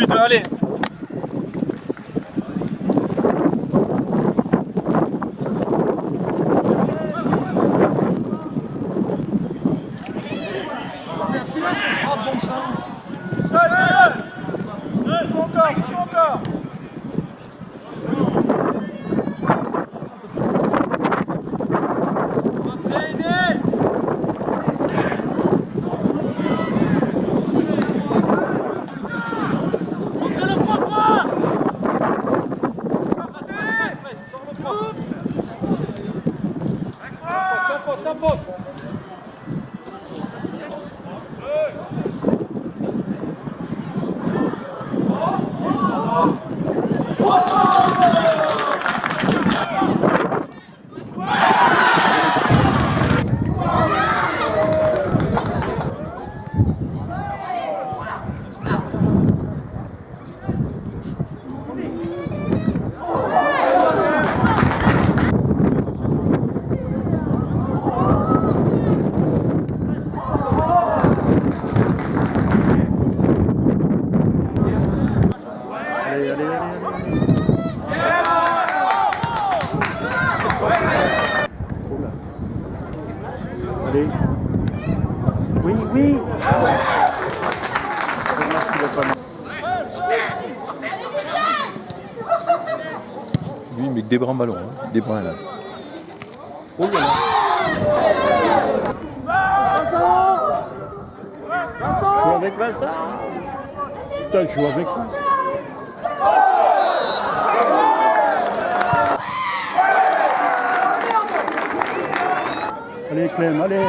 2, allez. Allez. Oui, oui. Lui, il met que des brins ballons, hein. Des brins là. Oh là là. Vincent. Joue avec Vincent. Putain, joue avec Vincent. Allez Clem, allez.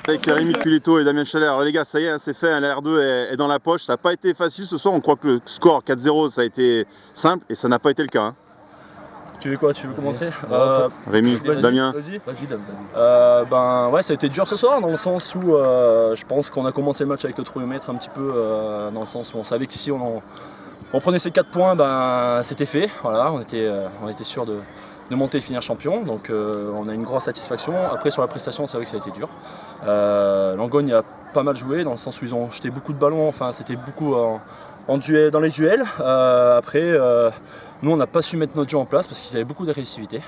Avec Rémi Culetto et Damien Chalet. Alors les gars, ça y est, hein, c'est fait, hein, la R2 est dans la poche. Ça n'a pas été facile ce soir, on croit que le score 4-0 ça a été simple et ça n'a pas été le cas. Hein. Tu veux quoi? Tu veux commencer? Rémi, Damien. Vas-y, vas-y. Ben ouais, ça a été dur ce soir dans le sens où je pense qu'on a commencé le match avec le trouillomètre un petit peu dans le sens où on savait qu'ici on prenait ces 4 points, ben c'était fait. Voilà, on était sûr de monter et finir champion, donc on a une grosse satisfaction. Après sur la prestation, c'est vrai que ça a été dur. Langogne a pas mal joué dans le sens où ils ont jeté beaucoup de ballons, enfin c'était beaucoup en duel, dans les duels. Après, nous on n'a pas su mettre notre jeu en place parce qu'ils avaient beaucoup d'agressivité.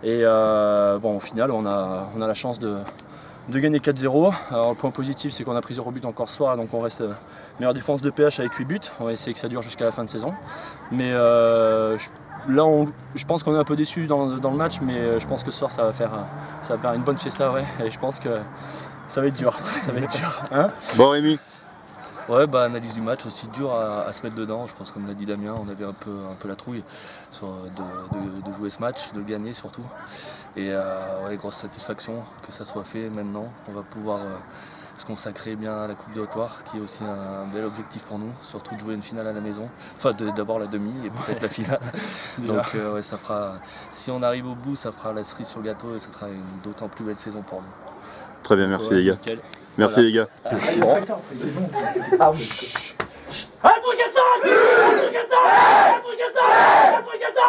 Et bon, au final, on a la chance de gagner 4-0. Alors, le point positif, c'est qu'on a pris 0 but encore ce soir, donc on reste meilleure défense de PH avec 8 buts. On va essayer que ça dure jusqu'à la fin de saison. Mais là, je pense qu'on est un peu déçus dans le match, mais je pense que ce soir, ça va faire une bonne fiesta, ouais. Et je pense que ça va être dur. Ça va être dur. Hein, bon, Rémi. Ouais, bah analyse du match aussi dur à se mettre dedans. Je pense comme l'a dit Damien, on avait un peu la trouille de jouer ce match, de le gagner surtout. Et ouais, grosse satisfaction que ça soit fait maintenant. On va pouvoir se consacrer bien à la Coupe de Haute-Loire, qui est aussi un bel objectif pour nous, surtout de jouer une finale à la maison. Enfin, d'abord la demi et peut-être la finale. Donc ouais, ça fera. Si on arrive au bout, ça fera la cerise sur le gâteau et ça sera une d'autant plus belle saison pour nous. Très bien, merci les gars. Nickel. Merci voilà. les gars. C'est bon. Un truc à ça! Un truc à ça! Un truc à ça! Un truc à ça!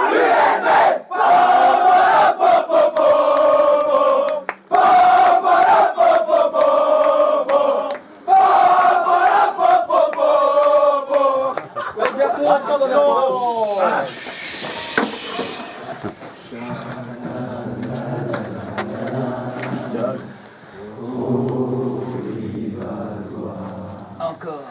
Encore.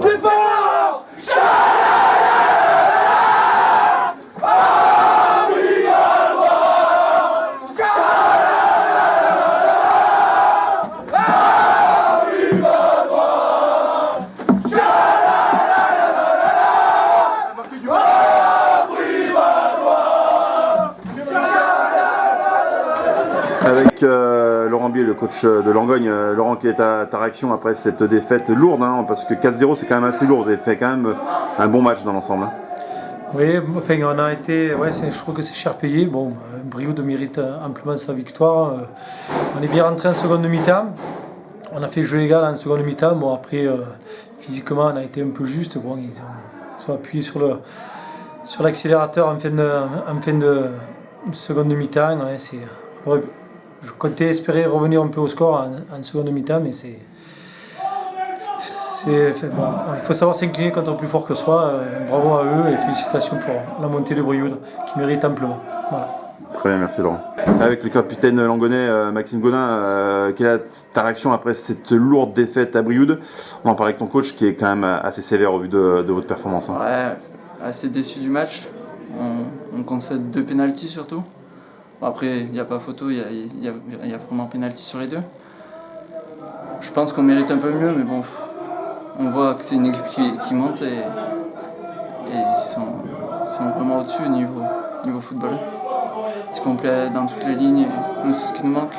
Plus fort! Avec Laurent Bier, le coach de Langogne. Laurent, quelle est ta réaction après cette défaite lourde, hein, parce que 4-0 c'est quand même assez lourd, vous avez fait quand même un bon match dans l'ensemble. Hein. Oui, enfin, on a été, ouais, je trouve que c'est cher payé. Bon, Brioude mérite amplement sa victoire. On est bien rentré en seconde mi-temps. On a fait jeu égal en seconde mi-temps. Bon, après, physiquement, on a été un peu juste. Bon, ils sont appuyés sur l'accélérateur en fin de seconde mi-temps. Ouais, je comptais espérer revenir un peu au score en seconde mi-temps, mais bon, il faut savoir s'incliner contre le plus fort que soi. Bravo à eux et félicitations pour la montée de Brioude qui mérite amplement. Voilà. Très bien, merci Laurent. Avec le capitaine langonais Maxime Gaudin, quelle est ta réaction après cette lourde défaite à Brioude? On en parlait avec ton coach qui est quand même assez sévère au vu de votre performance. Hein. Ouais, assez déçu du match. On concède 2 pénaltys surtout. Bon, après, il n'y a pas photo, il y a vraiment pénalty sur les deux. Je pense qu'on mérite un peu mieux, mais bon, on voit que c'est une équipe qui monte et ils sont vraiment au-dessus niveau football. C'est complet dans toutes les lignes, nous c'est ce qui nous manque.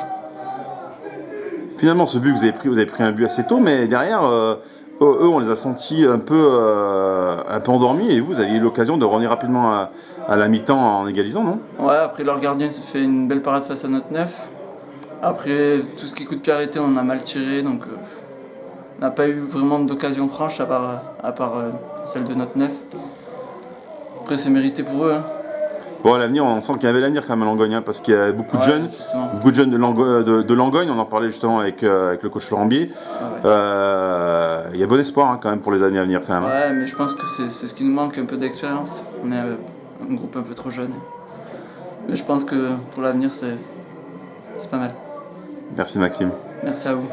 Finalement, ce but que vous avez pris un but assez tôt, mais derrière, eux, on les a sentis un peu endormis et vous avez eu l'occasion de revenir rapidement à la mi-temps en égalisant, non? Ouais, après leur gardien se fait une belle parade face à notre neuf. Après, tout ce qui est coup de pied arrêté, on a mal tiré, donc on n'a pas eu vraiment d'occasion franche à part celle de notre neuf. Après, c'est mérité pour eux. Hein. Bon, à l'avenir, on sent qu'il y avait l'avenir quand même à Langogne, hein, parce qu'il y a beaucoup de jeunes, justement. beaucoup de jeunes de Langogne, on en parlait justement avec le coach Laurent Bier. Ah ouais. Il y a bon espoir hein, quand même pour les années à venir quand même. Ouais, mais je pense que c'est ce qui nous manque, un peu d'expérience. On est un groupe un peu trop jeune. Mais je pense que pour l'avenir, c'est pas mal. Merci Maxime. Merci à vous.